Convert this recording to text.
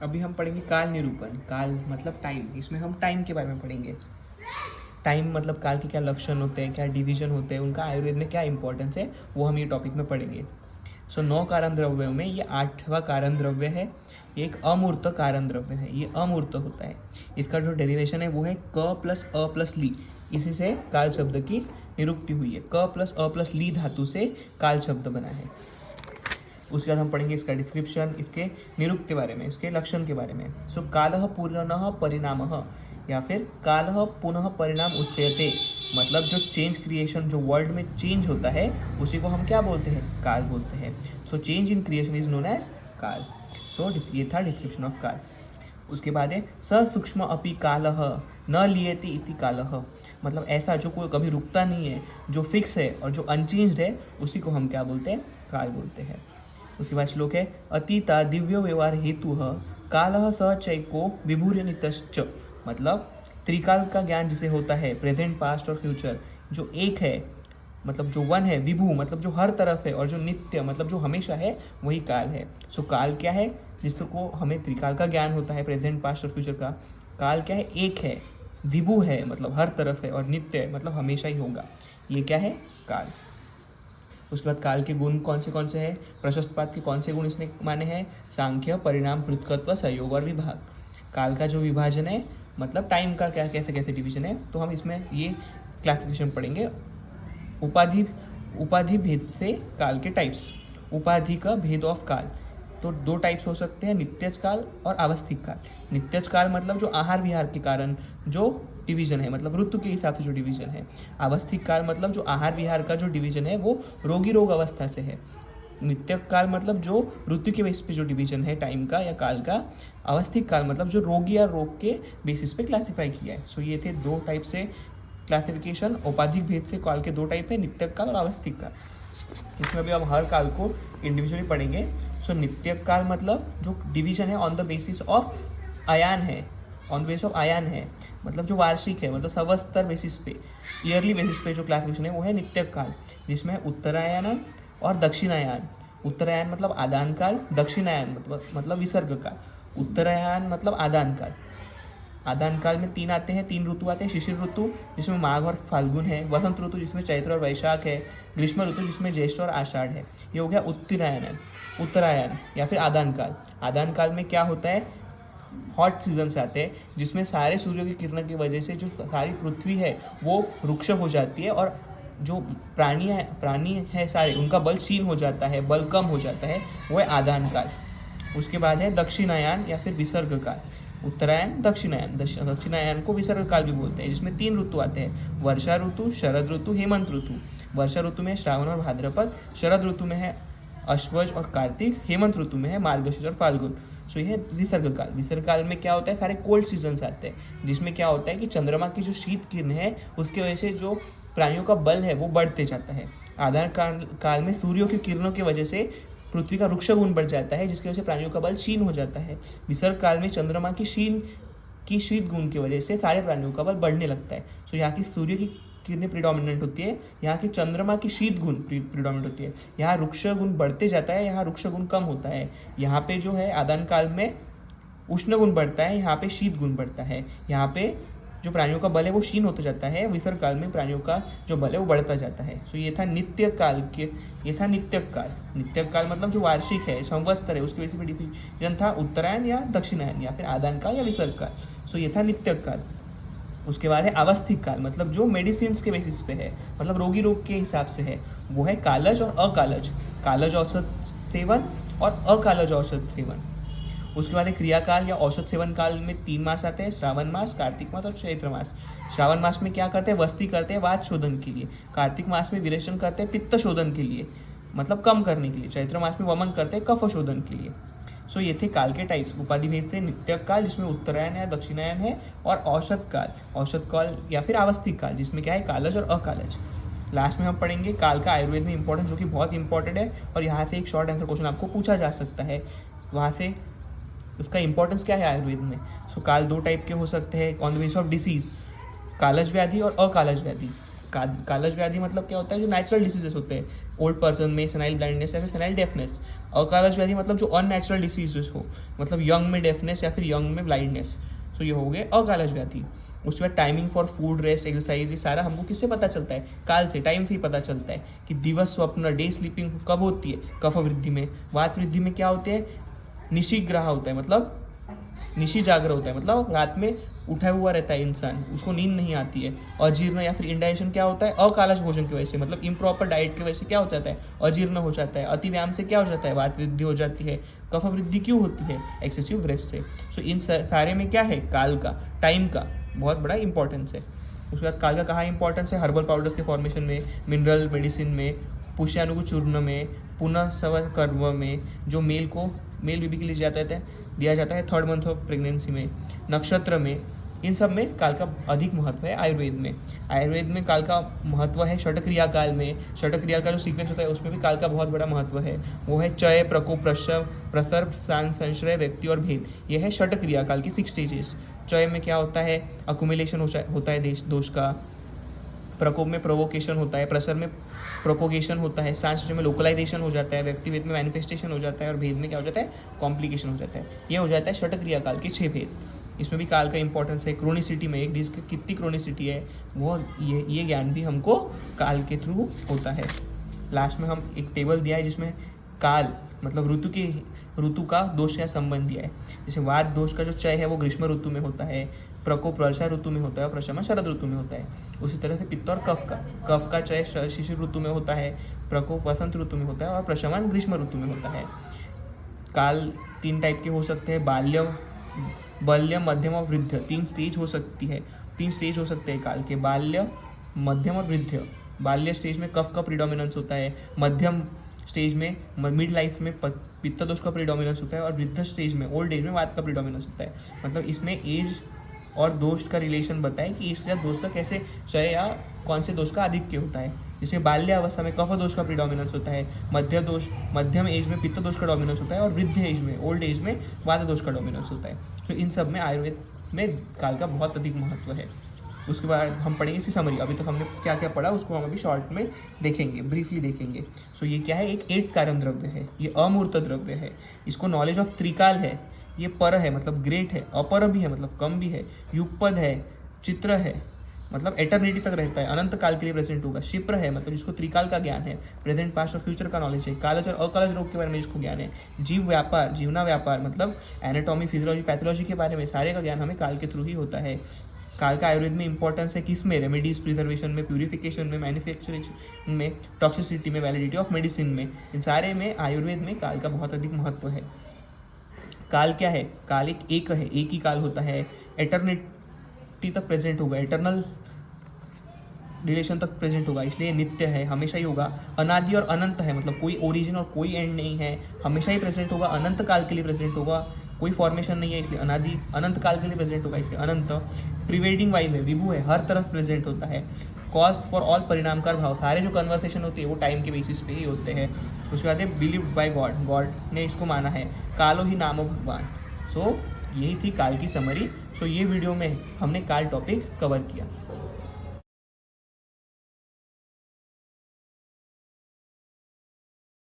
अभी हम पढ़ेंगे काल निरूपण। काल मतलब टाइम, इसमें हम टाइम के बारे में पढ़ेंगे। टाइम मतलब काल के क्या लक्षण होते हैं, क्या डिवीजन होते हैं, उनका आयुर्वेद में क्या इंपॉर्टेंस है, वो हम ये टॉपिक में पढ़ेंगे। सो 9 कारण द्रव्यों में ये 8वां कारण द्रव्य है। ये एक अमूर्त कारण द्रव्य है, ये अमूर्त होता है। इसका जो डेरिवेशन है वो है क प्लस अ प्लस ली। इसी से काल शब्द की निरुक्ति हुई है। क प्लस अ प्लस ली धातु से काल शब्द बना है। उसके बाद हम पढ़ेंगे इसका डिस्क्रिप्शन, इसके निरुक्त के बारे में, इसके लक्षण के बारे में। सो कालः पुनः परिणामः, या फिर कालः पुनः परिणाम उच्यते, मतलब जो चेंज क्रिएशन, जो वर्ल्ड में चेंज होता है उसी को हम क्या बोलते हैं, काल बोलते हैं। So change in creation is known as काल। सो ये था डिस्क्रिप्शन ऑफ काल। उसके बाद है सूक्ष्म अपि कालः न लियते इति कालः, मतलब ऐसा जो कोई कभी रुकता नहीं है, जो फिक्स है और जो अनचेंज्ड है, उसी को हम क्या बोलते हैं, काल बोलते हैं। उसके बाद श्लोक है अतीता दिव्यो व्यवहार हेतु कालः स चैको विभूर्य नित्यश्च, मतलब त्रिकाल का ज्ञान जिसे होता है, प्रेजेंट पास्ट और फ्यूचर, जो एक है मतलब जो वन है, विभू मतलब जो हर तरफ है, और जो नित्य मतलब जो हमेशा है, वही काल है। सो काल क्या है, जिसको हमें त्रिकाल का ज्ञान होता है, प्रेजेंट पास्ट और फ्यूचर का। काल क्या है, एक है, विभू है मतलब हर तरफ है, और नित्य है मतलब हमेशा ही होगा। ये क्या है, काल। उसके बाद काल के गुण कौन से हैं, प्रशस्तपाद के कौन से गुण इसने माने हैं, सांख्य, परिणाम, पृथकत्व, सहयोग और विभाग। काल का जो विभाजन है मतलब टाइम का क्या कैसे कैसे डिवीजन है, तो हम इसमें ये क्लासिफिकेशन पढ़ेंगे। उपाधि भेद से काल के टाइप्स। उपाधि का भेद ऑफ काल, तो 2 टाइप्स हो सकते हैं, नित्यज काल और आवस्थिक काल। नित्यज काल मतलब जो आहार विहार के कारण जो डिवीजन है, मतलब ऋतु के हिसाब से जो डिवीजन है। आवस्थिक काल मतलब जो आहार विहार का जो डिवीजन है वो रोगी रोग अवस्था से है। नित्य काल मतलब जो ऋतु के बेसिस पे जो डिवीजन है टाइम का या काल का। अवस्थिक काल मतलब जो रोगी या रोग के बेसिस पे क्लासीफाई किया है। सो ये थे 2 टाइप से क्लासिफिकेशन। औपाधिक भेद से काल के 2 टाइप है, नित्य काल और आवस्थिक काल। इसमें भी अब हर काल को इंडिविजुअली पढ़ेंगे। सो नित्य काल मतलब जो डिवीजन है ऑन द बेसिस ऑफ आयान है, ऑन बेसिस ऑफ आयान है, मतलब जो वार्षिक है, मतलब सवस्तर बेसिस पे, ईयरली बेसिस पे जो क्लासिफिकेशन है वो है नित्य काल, जिसमें उत्तरायण और दक्षिणायन। उत्तरायण मतलब आदान काल, दक्षिणायन मतलब विसर्ग काल। उत्तरायण मतलब आदान काल। आदान काल में 3 आते हैं, 3 ऋतु आते हैं। शिशिर ऋतु जिसमें माघ और फाल्गुन है, वसंत ऋतु जिसमें चैत्र और वैशाख है, ग्रीष्म ऋतु जिसमें ज्येष्ठ और आषाढ़ है। ये हो गया उत्तरायण या फिर आदान काल। आदान काल में क्या होता है, हॉट सीजन से आते हैं, जिसमें सारे सूर्य की किरण की वजह से जो सारी पृथ्वी है वो रुक्ष हो जाती है, और जो प्राणी है सारे, उनका बल क्षीण हो जाता है, बल कम हो जाता है, वो है आदान काल। उसके बाद है दक्षिणायन या फिर विसर्ग काल। उत्तरायण, दक्षिणायन को विसर्ग काल भी बोलते हैं, जिसमें 3 ऋतु आते हैं, वर्षा ऋतु, शरद ऋतु, हेमंत ऋतु। वर्षा ऋतु में श्रावण और भाद्रपद, शरद ऋतु में है अश्वज और कार्तिक, हेमंत ऋतु में है मार्गशीर्ष और फाल्गुन। सो ये है विसर्ग काल। विसर्ग काल में क्या होता है, सारे कोल्ड सीजन्स आते हैं, जिसमें क्या होता है कि चंद्रमा की जो शीत किरण है उसके वजह से जो प्राणियों का बल है वो बढ़ते जाता है। आधार काल में सूर्यों की किरणों की वजह से पृथ्वी का रुक्ष गुण बढ़ जाता है, जिसकी वजह से प्राणियों का बल क्षीण हो जाता है। विसर्ग काल में चंद्रमा की शीत गुण की वजह से सारे प्राणियों का बल बढ़ने लगता है। सो यहाँ की सूर्य की किरणें प्रिडोमिनेंट होती है, यहाँ की चंद्रमा की शीत गुण प्रिडोमिनेंट होती है। यहाँ रुक्ष गुण बढ़ते जाता है, यहाँ रुक्ष गुण कम होता है। यहाँ पे जो है आदान काल में उष्ण गुण बढ़ता है, यहाँ पे शीत गुण बढ़ता है। यहाँ पे जो प्राणियों का बल है वो क्षीण होता जाता है, विसर्ग काल में प्राणियों का जो बल है वो बढ़ता जाता है। सो ये था नित्य काल मतलब जो वार्षिक है, संवत्सर है, उसके वजह से डिवीजन था उत्तरायण या दक्षिणायन, या फिर आदान काल या विसर्ग काल। सो ये था नित्य काल। उसके बाद है आवस्थिक काल, मतलब जो मेडिसिन के बेसिस पे है, मतलब रोगी रोग के हिसाब से है, वो है कालज और अकालज। कालज औषध सेवन और अकालज औषध सेवन। उसके बाद है क्रियाकाल या औषध सेवन काल में 3 मास आते हैं, श्रावण मास, कार्तिक मास और चैत्र मास। श्रावण मास में क्या करते हैं, वस्ती करते हैं वात शोधन के लिए। कार्तिक मास में विरेचन करते हैं पित्त शोधन के लिए, मतलब कम करने के लिए। चैत्र मास में वमन करते हैं कफ शोधन के लिए। सो ये थे काल के टाइप्स। उपाधि भेद से नित्य काल, जिसमें उत्तरायण या दक्षिणायन है, और औषध काल या फिर आवस्थिक काल, जिसमें क्या है, कालज और अकालज। लास्ट में हम पढ़ेंगे काल का आयुर्वेद में इंपॉर्टेंस, जो कि बहुत इंपॉर्टेंट है, और यहाँ से एक शॉर्ट आंसर क्वेश्चन आपको पूछा जा सकता है। वहाँ से उसका इंपॉर्टेंस क्या है आयुर्वेद में। सो काल 2 टाइप के हो सकते हैं on the basis of disease, कालज व्याधि और अकालज व्याधि। कालज व्याधि मतलब क्या होता है, जो नेचुरल डिसीजेस होते हैं, ओल्ड पर्सन में सेनाइल ब्लाइंडनेस या फिर सेनाइल डेफनेस। अकालज व्याधि मतलब जो अननेचुरल डिसीजेस हो, मतलब यंग में डेफनेस या फिर यंग में ब्लाइंडनेस, सो ये हो गए अकालज व्याधि। उसके बाद timing for food, rest, exercise, ये सारा हमको किससे पता चलता है, काल से, टाइम से ही पता चलता है कि दिवस स्वप्न, डे स्लीपिंग कब होती है, कफ वृद्धि में। वात वृद्धि में क्या होते हैं, निशिग्रह होता है, मतलब निशी जागर होता है, मतलब रात में उठा हुआ रहता है इंसान, उसको नींद नहीं आती है। अजीर्ण या फिर इंडाइजेशन क्या होता है, अकालज भोजन की वजह से, मतलब इम्प्रॉपर डाइट की वजह से क्या हो जाता है, अजीर्ण हो जाता है। अति व्यायाम से क्या हो जाता है, वात वृद्धि हो जाती है। कफ वृद्धि क्यों होती है, एक्सेसिव रेस्ट से। सो इन सारे में क्या है, काल का, टाइम का बहुत बड़ा इंपॉर्टेंस है। उसके बाद काल का कहाँ इंपॉर्टेंस है, हर्बल पाउडर्स के फॉर्मेशन में, मिनरल मेडिसिन में, पुष्यानुगु चूर्ण में, पुनः सव कर्म में, जो मेल बेबी के लिए दिया जाता है 3rd मंथ ऑफ प्रेगनेंसी में, नक्षत्र में, इन सब में काल का अधिक महत्व है। आयुर्वेद में काल का महत्व है षटक्रिया काल में। षटक्रिया का जो सीक्वेंस होता है उसमें भी काल का बहुत बड़ा महत्व है। वो है चय, प्रकोप, प्रसव, प्रसर्प, संश्रय, व्यक्ति और भेद। ये है षटक्रिया काल की 6 स्टेजेस। चय में क्या होता है, अकुमुलेशन होता है दोष का। प्रकोप में प्रोवोकेशन होता है, प्रसर में प्रोपोगेशन होता है, सांस में लोकलाइजेशन हो जाता है, व्यक्तिभेद में मैनिफेस्टेशन हो जाता है, और भेद में क्या हो जाता है, कॉम्प्लिकेशन हो जाता है। ये हो जाता है षटक्रिया काल के 6 भेद। इसमें भी काल का इंपॉर्टेंस है। क्रोनिसिटी में एक डिस्क कितनी क्रोनिसिटी है, वो ये ज्ञान भी हमको काल के थ्रू होता है। लास्ट में हम एक टेबल दिया है जिसमें काल मतलब ऋतु का दोष या संबंध दिया है। जैसे वात दोष का जो चय है वो ग्रीष्म ऋतु में होता है, प्रकोप वर्षा ऋतु में होता है और प्रशमन शरद ऋतु में होता है। उसी तरह से पित्त और कफ का चय शिशिर ऋतु में होता है, प्रकोप वसंत ऋतु में होता है और प्रशमन ग्रीष्म ऋतु में होता है। काल 3 टाइप के हो सकते हैं, बाल्य, मध्यम और वृद्ध। 3 स्टेज हो सकती है, 3 स्टेज हो सकते हैं काल के, बाल्य, मध्यम और वृद्ध। बाल्य स्टेज में कफ का प्रीडोमिनेंस होता है, मध्यम स्टेज में मिड लाइफ में पित्त दोष का प्रीडोमिनेंस होता है और वृद्ध स्टेज में ओल्ड एज में वात का प्रीडोमिनेंस होता है। मतलब इसमें एज और दोष का रिलेशन बताए कि इसके साथ दोष का कैसे चय या कौन से दोष का आधिक्य होता है। जैसे बाल्य अवस्था में कफ दोष का प्रीडोमिनेंस होता है, मध्यम एज में पित्त दोष का डोमिनेंस होता है और वृद्ध एज में ओल्ड एज में वात दोष का डोमिनेंस होता है। तो इन सब में आयुर्वेद में काल का बहुत अधिक महत्व है। उसके बाद हम पढ़ेंगे इसकी समरी। अभी तक हमने क्या क्या पढ़ा उसको हम अभी शॉर्ट में देखेंगे, ब्रीफली देखेंगे। सो ये क्या है, एक 8 कारण द्रव्य है, ये अमूर्त द्रव्य है। इसको नॉलेज ऑफ त्रिकाल है, ये पर है मतलब ग्रेट है, अपर भी है मतलब कम भी है, युगपद है, चित्र है मतलब एटर्निटी तक रहता है, अनंत काल के लिए प्रेजेंट होगा, क्षिप्र है मतलब जिसको त्रिकाल का ज्ञान है, प्रेजेंट पास्ट और फ्यूचर का नॉलेज है, कालज और अकालज रोग के बारे में जिसको ज्ञान है, जीवना व्यापार मतलब एनाटॉमी, फिजियोलॉजी, पैथोलॉजी के बारे में सारे का ज्ञान हमें काल के थ्रू ही होता है। काल का आयुर्वेद में इंपॉर्टेंस है किस में, रेमेडीज, प्रिजर्वेशन में, प्यूरिफिकेशन में, मैन्युफैक्चरिंग में, टॉक्सिसिटी में, वैलिडिटी ऑफ मेडिसिन में, इन सारे में आयुर्वेद में काल का बहुत अधिक महत्व है। काल क्या है, काल एक है, एक ही काल होता है, एटर्निटी तक प्रेजेंट होगा, एटर्नल रिलेशन तक प्रेजेंट होगा, इसलिए नित्य है, हमेशा ही होगा। अनादि और अनंत है मतलब कोई ओरिजिन और कोई एंड नहीं है, हमेशा ही प्रेजेंट होगा, अनंत काल के लिए प्रेजेंट होगा, कोई फॉर्मेशन नहीं है इसलिए अनादि, अनंत काल के लिए प्रेजेंट होगा इसलिए अनंत। प्रिवेडिंग वाइल है, विभु है, हर तरफ प्रेजेंट होता है। कॉज फॉर ऑल परिणामकार भाव, सारे जो कन्वर्सेशन होते हैं वो टाइम के बेसिस पे ही होते हैं। उसके बाद है बिलीव्ड बाय गॉड, गॉड ने इसको माना है, कालो ही नामो भगवान। सो यही थी काल की समरी। सो ये वीडियो में हमने काल टॉपिक कवर किया।